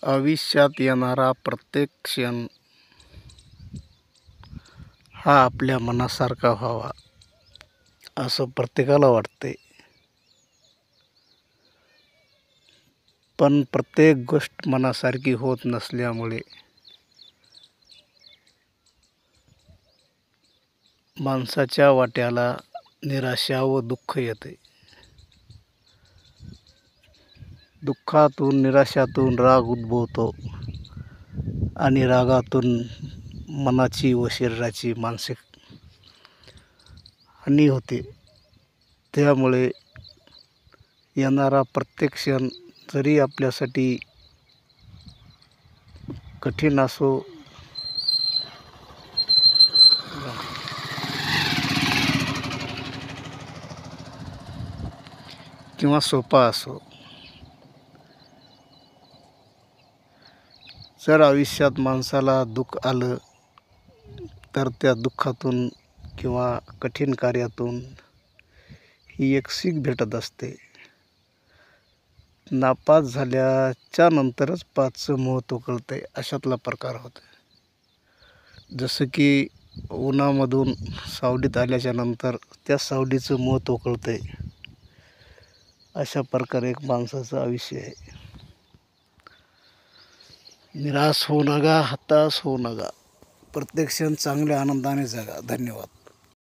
आयुष्यात येणारा प्रत्येक क्षण हा आपल्या मनासारखा व्हावा असं प्रत्येकाला वाटते. पण प्रत्येक गोष्ट मनासारखी होत नसल्यामुळे माणसाच्या वाट्याला निराशा व दुःख येते. दुःखातून, निराशातून राग उद्भवतो आणि रागातून मनाची व शरीराची मानसिक हानी होते. त्यामुळे येणारा प्रत्येक क्षण जरी आपल्यासाठी कठीण असो किंवा सोपा असो, जर आयुष्यात माणसाला दुःख आलं तर त्या दुःखातून किंवा कठीण कार्यातून ही एक सीख भेटत असते. नापास झाल्याच्या नंतरच पाचचं महत्त्व कळते, अशातला प्रकार होतो. जसं की उन्हामधून सावलीत आल्याच्या नंतर त्या सावलीचं महत्त्व कळते, अशा प्रकारे एक माणसाचं आयुष्य आहे. निराश होऊ नका, हताश होऊ नका, प्रत्येक क्षण चांगल्या आनंदाने जगा. धन्यवाद.